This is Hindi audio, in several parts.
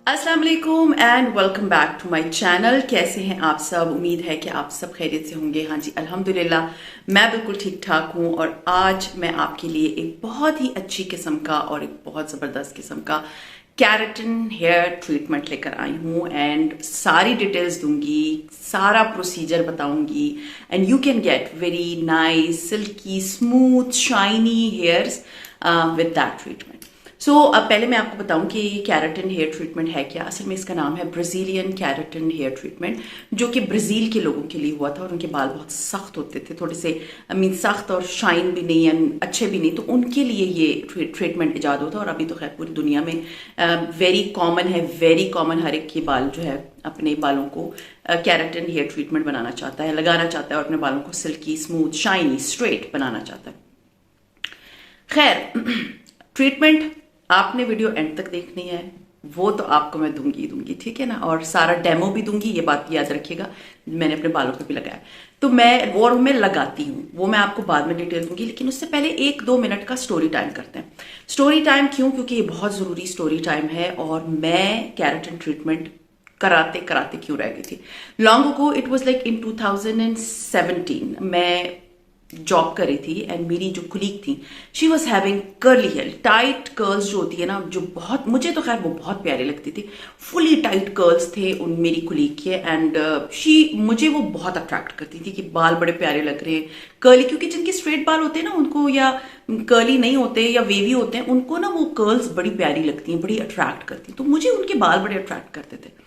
अस्सलाम वालेकुम and welcome back to my channel. कैसे हैं आप सब? उम्मीद है कि आप सब खैरियत से होंगे। हाँ जी, अल्हम्दुलिल्लाह मैं बिल्कुल ठीक ठाक हूँ। और आज मैं आपके लिए एक बहुत ही अच्छी किस्म का और एक बहुत ज़बरदस्त किस्म का कैरेटिन हेयर ट्रीटमेंट लेकर आई हूँ एंड सारी डिटेल्स दूंगी, सारा प्रोसीजर बताऊंगी and you can get very nice silkie smooth shiny hairs with that treatment. अब पहले मैं आपको बताऊं कि कैरेटिन हेयर ट्रीटमेंट है क्या। असल में इसका नाम है ब्राजीलियन कैरेटिन हेयर ट्रीटमेंट, जो कि ब्राजील के लोगों के लिए हुआ था और उनके बाल बहुत सख्त होते थे, थोड़े से मीन सख्त और शाइन भी नहीं एंड अच्छे भी नहीं, तो उनके लिए ये ट्रीटमेंट ईजाद होता है। और अभी तो खैर पूरी दुनिया में वेरी कॉमन है, वेरी कॉमन। हर एक के बाल जो है अपने बालों को कैरेटिन हेयर ट्रीटमेंट बनाना चाहता है, लगाना चाहता है और अपने बालों को सिल्की स्मूथ शाइनी स्ट्रेट बनाना चाहता है। खैर ट्रीटमेंट आपने वीडियो एंड तक देखनी है, वो तो आपको मैं दूंगी, ठीक है ना। और सारा डेमो भी दूंगी, ये बात याद रखिएगा। मैंने अपने बालों पे भी लगाया तो मैं लगाती हूँ, वो मैं आपको बाद में डिटेल दूंगी। लेकिन उससे पहले 1-2 मिनट का स्टोरी टाइम करते हैं। स्टोरी टाइम क्यों? क्योंकि ये बहुत जरूरी स्टोरी टाइम है। और मैं कैरेटिन ट्रीटमेंट कराते कराते क्यों रह गई थी। Long ago, it was like in 2017 मैं जॉब कर रही थी एंड मेरी जो कुलीग थी, she was having curly hair, tight curls जो होती है ना, जो बहुत, मुझे तो खैर वो बहुत प्यारी लगती थी। फुली टाइट कर्ल्स थे उन मेरी कुलीग के एंड मुझे वो बहुत अट्रैक्ट करती थी कि बाल बड़े प्यारे लग रहे हैं कर्ली। क्योंकि जिनके स्ट्रेट बाल होते हैं ना उनको, या कर्ली नहीं होते या वेवी होते हैं, उनको ना वो कर्ल्स बड़ी प्यारी लगती हैं, बड़ी अट्रैक्ट करती हैं। तो मुझे उनके बाल बड़े अट्रैक्ट करते थे।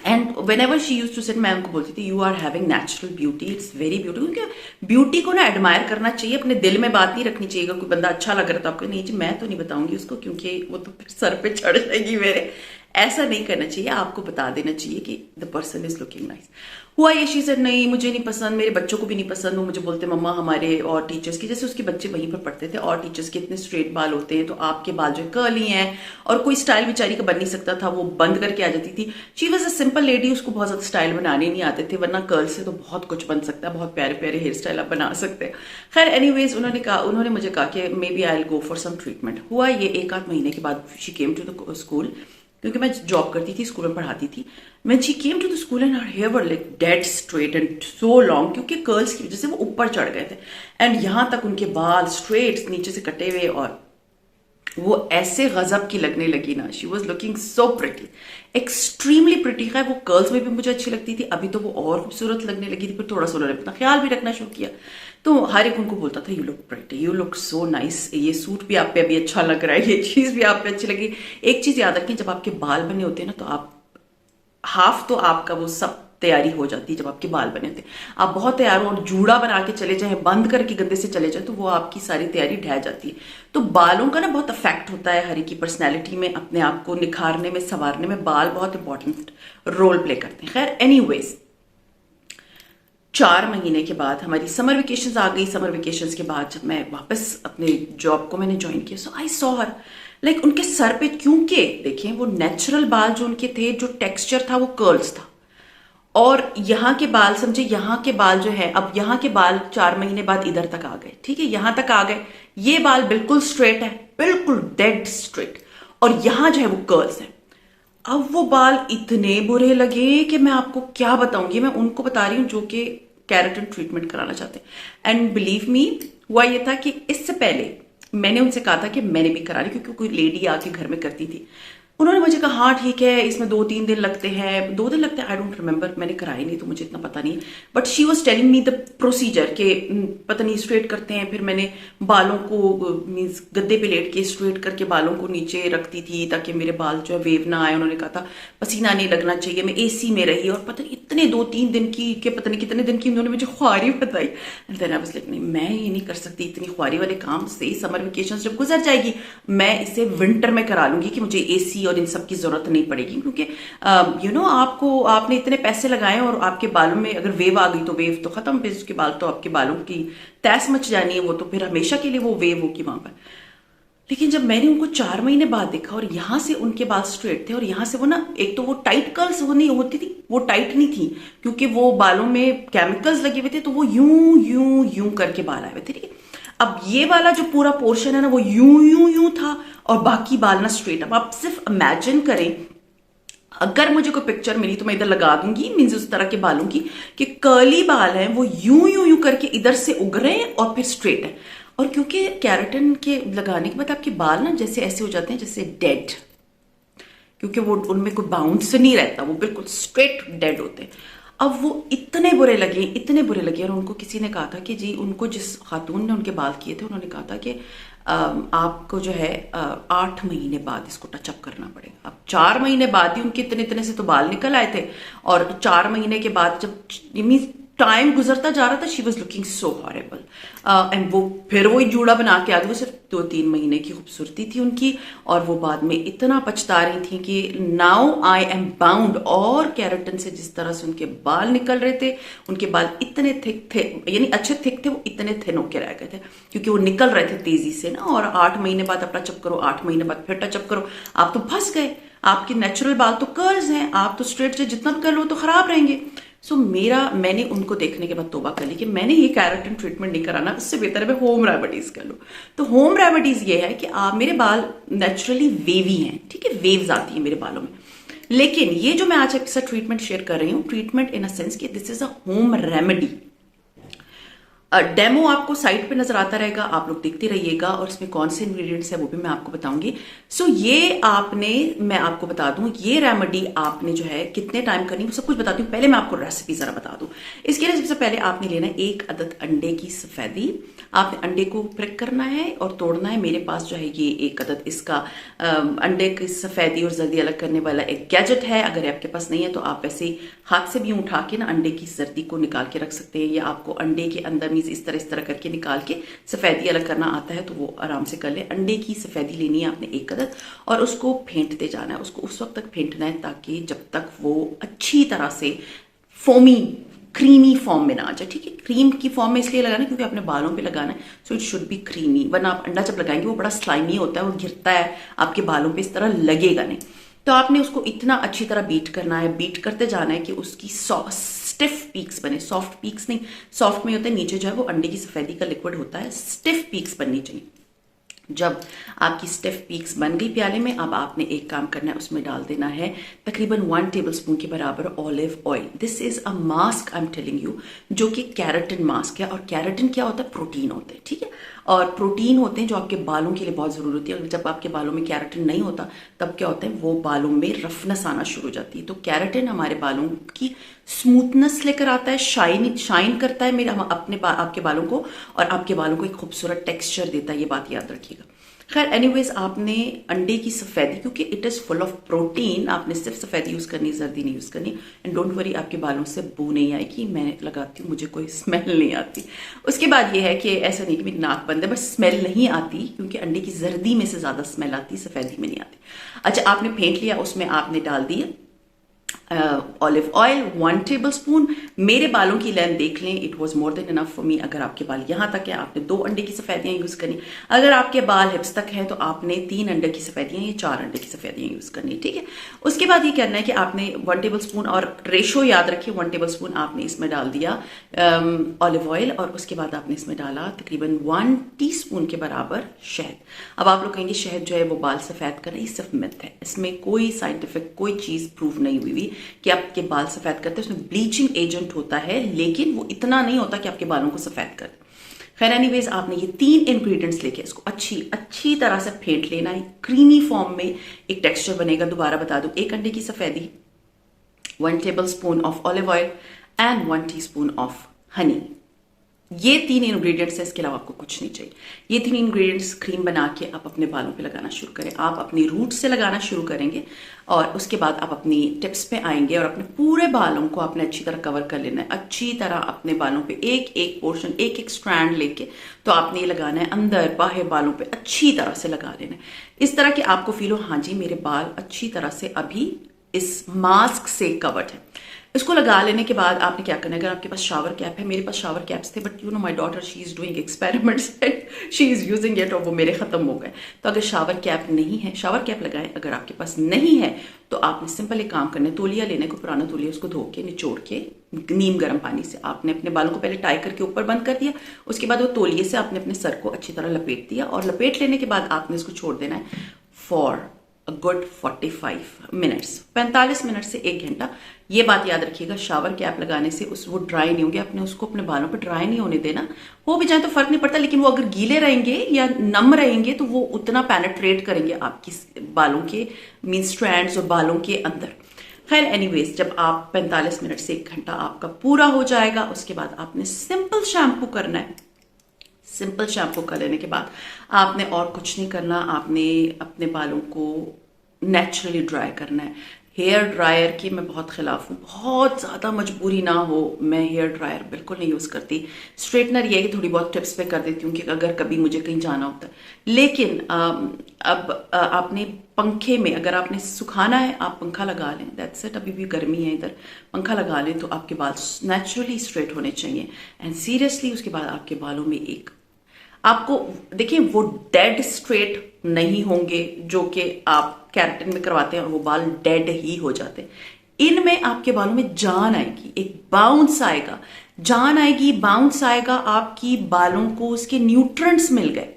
And whenever she use to set, मैं उनको बोलती थी you are having natural beauty, it's very beautiful. क्योंकि ब्यूटी को ना एडमायर करना चाहिए, अपने दिल में बात नहीं रखनी चाहिए। कोई बंदा अच्छा लग रहा था आपको, नहीं जी मैं तो नहीं बताऊंगी उसको क्योंकि वो तो सर पे चढ़ जाएगी मेरे। ऐसा नहीं करना चाहिए, आपको बता देना चाहिए कि the person is looking nice. हुआ ये, शी सेड नहीं मुझे नहीं पसंद, मेरे बच्चों को भी नहीं पसंद। वो मुझे बोलते मम्मा हमारे और टीचर्स की, जैसे उसके बच्चे वहीं पर पढ़ते थे, और टीचर्स के इतने स्ट्रेट बाल होते हैं तो आपके बाल जो कर्ली हैं और कोई स्टाइल बेचारी का बन नहीं सकता था, वो बंद करके आ जाती थी। She was a simple lady, उसको बहुत ज्यादा स्टाइल बनाने नहीं आते थे, वरना कर्ल से तो बहुत कुछ बन सकता है, बहुत प्यारे प्यारे हेयर स्टाइल आप बना सकते हैं। खैर एनीवेज, उन्होंने मुझे कहा कि maybe I will go for some treatment. हुआ ये 1-8 महीने के बाद she came to the school, क्योंकि मैं जॉब करती थी, स्कूल में पढ़ाती थी। When she came to the school and her hair were like dead straight and so long, क्योंकि कर्ल्स की वजह से वो ऊपर चढ़ गए थे एंड यहां तक उनके बाल स्ट्रेट नीचे से कटे हुए, और वो ऐसे गजब की लगने लगी ना। She was looking so pretty, extremely pretty. है वो कर्ल्स में भी मुझे अच्छी लगती थी, अभी तो वो और खूबसूरत लगने लगी थी। फिर थोड़ा सा उन्होंने अपना ख्याल भी रखना शुरू किया, तो हर एक उनको बोलता था you look pretty, you look so nice, ये सूट भी आप पे अभी अच्छा लग रहा है, ये चीज भी आप पे अच्छी लगी। एक चीज याद रखें, जब आपके बाल बने होते हैं ना, तो आप हाफ तो आपका वो सब तैयारी हो जाती है। जब आपके बाल बने थे, आप बहुत तैयार हो और जूड़ा बना के चले जाए, बंद करके गंदे से चले जाए, तो वो आपकी सारी तैयारी ढह जाती है। तो बालों का ना बहुत इफेक्ट होता है हर एक की पर्सनैलिटी में, अपने आप को निखारने में, संवारने में बाल बहुत इंपॉर्टेंट रोल प्ले करते हैं। खैर एनीवेज, 4 महीने के बाद हमारी समर वेकेशंस आ गई। समर वेकेशंस के बाद जब मैं वापस अपने जॉब को मैंने ज्वाइन किया, सो आई सॉ हर लाइक उनके सर पे, क्योंकि देखें वो नेचुरल बाल जो उनके थे, जो टेक्सचर था वो कर्ल्स था, और यहाँ के बाल समझे, यहाँ के बाल जो है, अब यहाँ के बाल 4 महीने बाद इधर तक आ गए, ठीक है, यहाँ तक आ गए। ये बाल बिल्कुल स्ट्रेट है, बिल्कुल डेड स्ट्रेट, और यहाँ जो है वो कर्ल्स है। अब वो बाल इतने बुरे लगे कि मैं आपको क्या बताऊंगी। मैं उनको बता रही हूँ जो कि कैरेटिन ट्रीटमेंट कराना चाहते हैं। एंड बिलीव मी, हुआ ये था कि इससे पहले मैंने उनसे कहा था कि मैंने भी करा ली, क्योंकि कोई लेडी आके घर में करती थी। उन्होंने मुझे कहा हाँ ठीक है, इसमें 2-3 दिन लगते हैं, 2 दिन लगते हैं, आई डोंट रिमेंबर, मैंने कराई नहीं तो मुझे इतना पता नहीं। But she was telling me the procedure के पता नहीं स्ट्रेट करते हैं। फिर मैंने बालों को मीन्स गद्दे पे लेट के स्ट्रेट करके बालों को नीचे रखती थी ताकि मेरे बाल जो है वेव ना आए। उन्होंने कहा था पसीना नहीं लगना चाहिए। मैं एसी में रही और पता नहीं इतने 2-3 दिन की के पता नहीं कितने दिन की उन्होंने मुझे ख्वारी बताई। And then I was like नहीं, मैं ये नहीं कर सकती इतनी ख्वारी वाले काम से। समर वेकेशन जब गुजर जाएगी मैं इसे विंटर में करा लूंगी कि मुझे एसी और इन सब की जरूरत नहीं पड़ेगी। क्योंकि आपने इतने पैसे लगाए और आपके बालों में अगर वेव आ गई तो वेव तो खत्म, फिर उसके बाद तो आपके बालों की तैस मच जानी है, वो तो फिर हमेशा के लिए वो वेव होगी वहां पर। लेकिन जब मैंने उनको 4 महीने बाद देखा और यहाँ से उनके बाल स्ट्रेट थे और यहाँ से वो ना, एक तो वो टाइट कर्ल्स वो नहीं होती थी, वो टाइट नहीं थी क्योंकि वो बालों में केमिकल्स लगे हुए थे, तो वो यूं यूं यूं करके बाल आए हुए थे, ठीक है। अब ये वाला जो पूरा पोर्शन है ना वो यूं यूं यूं था और बाकी बाल ना स्ट्रेट। अब आप सिर्फ इमेजिन करें, अगर मुझे कोई पिक्चर मिली तो मैं इधर लगा दूंगी, मीन्स उस तरह के बालों की कि कर्ली बाल हैं वो यूं यूं यूं करके इधर से उग रहे हैं और फिर स्ट्रेट है। और क्योंकि केराटिन के लगाने के बाद आपके बाल ना जैसे ऐसे हो जाते हैं जैसे डेड, क्योंकि वो उनमें कोई बाउंस नहीं रहता, वो बिल्कुल स्ट्रेट डेड होते हैं। अब वो इतने बुरे लगे, इतने बुरे लगे, और उनको किसी ने कहा था कि जी, उनको जिस खातून ने उनके बाल किए थे उन्होंने कहा था कि आपको जो है 8 महीने बाद इसको टचअप करना पड़ेगा। अब 4 महीने बाद ही उनके इतने इतने से तो बाल निकल आए थे, और 4 महीने के बाद जब मीन्स टाइम गुजरता जा रहा था, she was looking so horrible. And वो फिर वही जूड़ा बना के आ गई। वो सिर्फ 2-3 महीने की खूबसूरती थी उनकी, और वो बाद में इतना पछता रही थी कि नाउ आई एम बाउंड। और केराटिन से जिस तरह से उनके बाल निकल रहे थे, उनके बाल इतने थिक थे, यानी अच्छे थिक थे, वो इतने थिन होके रह गए थे क्योंकि वो निकल रहे थे तेजी से ना। और 8 महीने बाद आप टचअप करो, 8 महीने बाद फिर टचअप करो, आप तो फंस गए। आपके नेचुरल बाल तो कर्ल्स हैं, आप तो स्ट्रेट से जितना भी कर लो तो खराब रहेंगे। सो मैंने उनको देखने के बाद तौबा कर ली कि मैंने ये केराटिन ट्रीटमेंट नहीं कराना, उससे बेहतर है मैं होम रेमेडीज कर लूँ। तो होम रेमेडीज ये है कि आप, मेरे बाल नेचुरली वेवी हैं, ठीक है, वेव्स आती हैं मेरे बालों में। लेकिन ये जो मैं आज आपके साथ ट्रीटमेंट शेयर कर रही हूँ, ट्रीटमेंट इन अ सेंस कि this is a home remedy. Demo आपको साइट पे नजर आता रहेगा, आप लोग देखते रहिएगा, और इसमें कौन से इंग्रेडिएंट्स है वो भी मैं आपको बताऊंगी। सो ये मैं आपको बता दूं, ये रेमेडी आपने जो है कितने टाइम करनी है वो सब कुछ बताती हूँ। पहले मैं आपको रेसिपी जरा बता दूं। इसके लिए सबसे पहले आपने लेना है 1 अदद अंडे की सफेदी। आपने अंडे को ब्रेक करना है और तोड़ना है। मेरे पास जो है ये 1 अदद इसका अंडे की सफेदी और जर्दी अलग करने वाला एक गैजेट है। अगर आपके पास नहीं है तो आप वैसे हाथ से भी उठा के ना अंडे की जर्दी को निकाल के रख सकते हैं, या आपको अंडे के अंदर इस तरह करके निकाल के सफेदी अलग करना आता है तो वो आराम से कर ले। अंडे की सफेदी लेनी है आपने 1 अदद, और उसको फेंटते जाना है। उसको उस वक्त तक फेंटना है ताकि जब तक वो अच्छी तरह से फोमी क्रीमी फॉर्म में ना आ जाए, ठीक है। क्रीम की फॉर्म में इसलिए लगाना क्योंकि अपने बालों पे लगाना है, so it should be creamy. वरना आप अंडा जब लगाएंगे वो बड़ा स्लाइमी होता है, वो गिरता है आपके बालों पे, इस तरह लगेगा नहीं। तो आपने उसको इतना अच्छी तरह बीट करना है, बीट करते जाना है कि उसकी स्टिफ पीक्स बने। सॉफ्ट पीक्स नहीं, सॉफ्ट में होता है नीचे जो है वो अंडे की सफेदी का लिक्विड होता है, स्टिफ पीक्स बननी चाहिए। जब आपकी स्टिफ पीक्स बन गई प्याले में, अब आपने एक काम करना है, उसमें डाल देना है तकरीबन 1 टेबलस्पून के बराबर olive oil. This is a mask I am telling you, जो कि कैराटिन मास्क है। और कैराटिन क्या होता है? प्रोटीन होते हैं, ठीक है। और प्रोटीन होते हैं जो आपके बालों के लिए बहुत जरूरी होती है। और जब आपके बालों में कैराटिन नहीं होता तब क्या होता है, वो बालों में रफनेस आना शुरू हो जाती है। तो कैराटिन हमारे बालों की स्मूथनेस लेकर आता है, शाइन करता है मेरे आपके बालों को, और आपके बालों को एक खूबसूरत टेक्सचर देता है। ये बात याद रखिएगा। खैर एनीवेज, आपने अंडे की सफेदी, क्योंकि it is full of protein, आपने सिर्फ सफेदी यूज करनी, जर्दी नहीं यूज करनी। एंड डोंट वरी, आपके बालों से बू नहीं आएगी। मैं लगाती हूँ, मुझे कोई स्मेल नहीं आती। उसके बाद ये है कि ऐसा नहीं कि मेरी नाक बंद है, बस स्मेल नहीं आती, क्योंकि अंडे की जर्दी में से ज्यादा स्मेल आती, सफेदी में नहीं आती। अच्छा, आपने फेंट लिया, उसमें आपने डाल दिया ऑलिव ऑयल 1 टेबलस्पून। मेरे बालों की लेंथ देख लें, it was more than enough for me. अगर आपके बाल यहां तक है, आपने 2 अंडे की सफेदियां यूज करनी। अगर आपके बाल हिप्स तक है तो आपने 3 अंडे की सफेदियां या 4 अंडे की सफेदियां यूज करनी, ठीक है। उसके बाद ये करना है कि आपने 1 टेबलस्पून, और रेशो याद रखिए, 1 टेबलस्पून आपने इसमें डाल दिया ऑलिव ऑयल, और उसके बाद आपने इसमें डाला तकरीबन 1 टीस्पून के बराबर शहद। अब आप लोग कहेंगे शहद जो है वो बाल सफेद कर रही है, सिर्फ मिथ है। इसमें कोई साइंटिफिक कोई चीज प्रूव नहीं हुई कि आपके बाल सफेद करते हैं। उसमें ब्लीचिंग एजेंट होता है, लेकिन वो इतना नहीं होता कि आपके बालों को सफेद करे। खैर एनीवेज, आपने ये 3 इंग्रेडिएंट्स लेके इसको अच्छी तरह से फेंट लेना है। क्रीमी फॉर्म में एक टेक्सचर बनेगा। दोबारा बता दूं, 1 अंडे की सफेदी, 1 tablespoon of olive oil and 1 teaspoon of honey. ये 3 इंग्रेडिएंट्स है, इसके अलावा आपको कुछ नहीं चाहिए। ये 3 इंग्रेडिएंट्स क्रीम बना के आप अपने बालों पे लगाना शुरू करें। आप अपनी रूट से लगाना शुरू करेंगे, और उसके बाद आप अपनी टिप्स पे आएंगे, और अपने पूरे बालों को आपने अच्छी तरह कवर कर लेना है। अच्छी तरह अपने बालों पे एक पोर्शन, एक स्ट्रैंड लेके तो आपने ये लगाना है, अंदर बाहर बालों पे अच्छी तरह से लगा लेना है। इस तरह कि आपको फील हो, हाँ जी मेरे बाल अच्छी तरह से अभी इस मास्क से कवर्ड है। इसको लगा लेने के बाद आपने क्या करना है, अगर आपके पास शावर कैप है, मेरे पास शावर कैप्स थे but you know my daughter she is doing experiments and she is using it और वो मेरे खत्म हो गए। तो अगर शावर कैप नहीं है, शावर कैप लगाएं। अगर आपके पास नहीं है तो आपने सिंपल एक काम करना है, तौलिया लेने को, पुराना तौलिया, उसको धो के निचोड़ के नीम गर्म पानी से आपने अपने बालों को पहले टाई करके ऊपर बंद कर दिया, उसके बाद वो तौलिए से आपने अपने सर को अच्छी तरह लपेट दिया और लपेट लेने के बाद आपने इसको छोड़ देना है for a good 45 minutes, 45 minute से 1 घंटा। ये बात याद रखिएगा, शावर कैप लगाने से वो ड्राई नहीं होंगे, आपने उसको अपने बालों पर ड्राई नहीं होने देना। हो भी जाए तो फर्क नहीं पड़ता, लेकिन वो अगर गीले रहेंगे या नम रहेंगे तो वो उतना पेनेट्रेट करेंगे आपकी बालों के मीन स्ट्रैंड्स और बालों के अंदर। खैर एनीवेज, जब आप 45 मिनट से 1 घंटा आपका पूरा हो जाएगा, उसके बाद आपने सिंपल शैम्पू करना है। सिंपल शैम्पू कर लेने के बाद आपने और कुछ नहीं करना, आपने अपने बालों को नेचुरली ड्राई करना है। हेयर ड्रायर की मैं बहुत खिलाफ हूँ, बहुत ज़्यादा मजबूरी ना हो मैं हेयर ड्रायर बिल्कुल नहीं यूज़ करती। स्ट्रेटनर ये है कि थोड़ी बहुत टिप्स पे कर देती हूँ कि अगर कभी मुझे कहीं जाना होता है। लेकिन अब आपने पंखे में, अगर आपने सुखाना है आप पंखा लगा लें, दैट्स इट। अभी भी गर्मी है इधर, पंखा लगा लें तो आपके बाल नेचुरली स्ट्रेट होने चाहिए। एंड सीरियसली उसके बाद आपके बालों में एक आपको देखिए वो डेड स्ट्रेट नहीं होंगे जो कि आप केराटिन में करवाते हैं और वो बाल डेड ही हो जाते हैं। इनमें आपके बालों में जान आएगी, एक बाउंस आएगा, जान आएगी, बाउंस आएगा, आपकी बालों को उसके न्यूट्रिएंट्स मिल गए,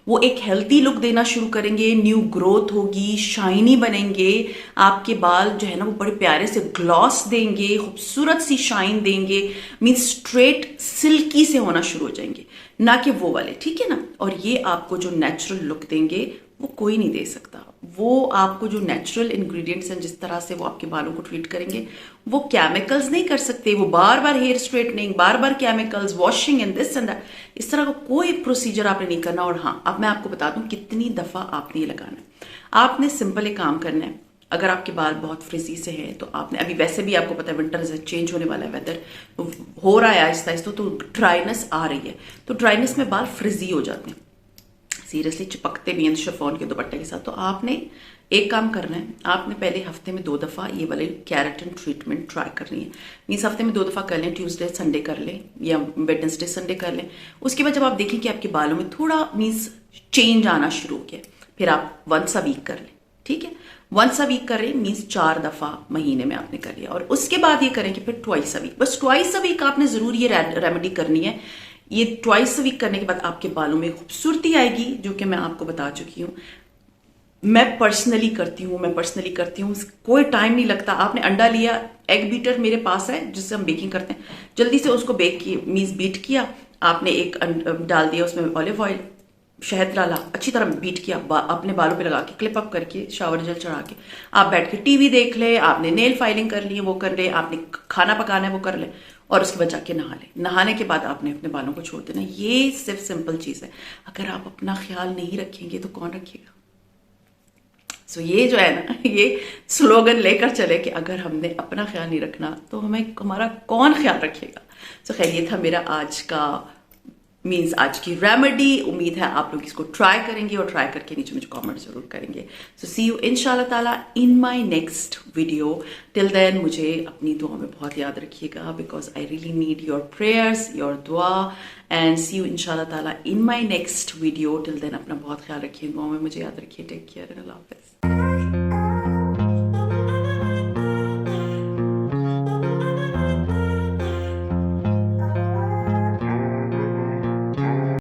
वो एक हेल्दी लुक देना शुरू करेंगे, न्यू ग्रोथ होगी, शाइनी बनेंगे, आपके बाल जो है ना वो बड़े प्यारे से ग्लॉस देंगे, खूबसूरत सी शाइन देंगे, मीन स्ट्रेट सिल्की से होना शुरू हो जाएंगे, ना कि वो वाले, ठीक है ना। और ये आपको जो नेचुरल लुक देंगे वो कोई नहीं दे सकता। वो आपको जो नेचुरल इंग्रेडिएंट्स हैं, जिस तरह से वो आपके बालों को ट्रीट करेंगे, वो केमिकल्स नहीं कर सकते। वो बार बार हेयर स्ट्रेटनिंग, बार बार chemicals, washing and this and that, इस तरह का कोई प्रोसीजर आपने नहीं करना। और हाँ, अब मैं आपको बता दूं कितनी दफा आपने ये लगाना है। आपने सिंपल एक काम करना है, अगर आपके बाल बहुत फ्रिजी से हैं तो आपने, अभी वैसे भी आपको पता है विंटर चेंज होने वाला है, वेदर हो रहा है आहिस्ता आहिस्ता, तो ड्राइनेस आ रही है, तो ड्राइनेस में बाल फ्रिजी हो जाते हैं, सीरियसली चिपकते भी हैं शिफॉन के दुपट्टे के साथ। तो आपने एक काम करना है, आपने पहले हफ्ते में 2 दफ़ा ये वाले केराटिन ट्रीटमेंट ट्राई करनी है। मीन्स हफ्ते में 2 दफ़ा कर लें, ट्यूसडे संडे कर लें या वेडनेसडे संडे कर लें। उसके बाद जब आप देखें कि आपके बालों में थोड़ा मीन्स चेंज आना शुरू हो गया, फिर आप वंस अ वीक कर लें, ठीक है। वंस अ वीक कर रहे मीन्स 4 दफ़ा महीने में आपने कर लिया। और उसके बाद ये करें कि फिर ट्वाइस अ वीक, बस ट्वाइस अ वीक आपने ज़रूर ये रेमेडी करनी है। ये ट्वाइस अ वीक करने के बाद आपके बालों में खूबसूरती आएगी, जो कि मैं आपको बता चुकी हूँ। मैं पर्सनली करती हूँ, कोई टाइम नहीं लगता। आपने अंडा लिया, एग बीटर मेरे पास है जिससे हम बेकिंग करते हैं, जल्दी से उसको बेक किया, मीन्स बीट किया, आपने एक डाल दिया उसमें ऑलिव ऑयल, शहद डाला, अच्छी तरह बीट किया, अपने बालों पे लगा के क्लिप अप करके शावर जेल चढ़ा के आप बैठ के टीवी देख ले, आपने नेल फाइलिंग कर ली है वो कर ले, आपने खाना पकाना है वो कर ले, और उसके बाद जाके नहा ले। नहाने के बाद आपने अपने बालों को छोड़ देना। ये सिर्फ सिंपल चीज़ है। अगर आप अपना ख्याल नहीं रखेंगे तो कौन रखेगा। सो ये जो है ना, ये स्लोगन लेकर चले कि अगर हमने अपना ख्याल नहीं रखना तो हमारा कौन ख्याल रखेगा। सो खैर, ये था मेरा आज का मीन्स आज की रेमेडी। उम्मीद है आप लोग इसको ट्राई करेंगे और ट्राई करके नीचे मुझे कमेंट जरूर करेंगे। सो सी यू इंशाल्लाह ताला in my next video. Till then मुझे अपनी दुआ में बहुत याद रखिएगा, because I really need your prayers, your दुआ। एंड सी यू इंशाल्लाह ताला in my next video. Till then अपना बहुत ख्याल रखिए, दुआ में मुझे याद रखिए। टेक केयर एंड अल्लाह हाफिज़।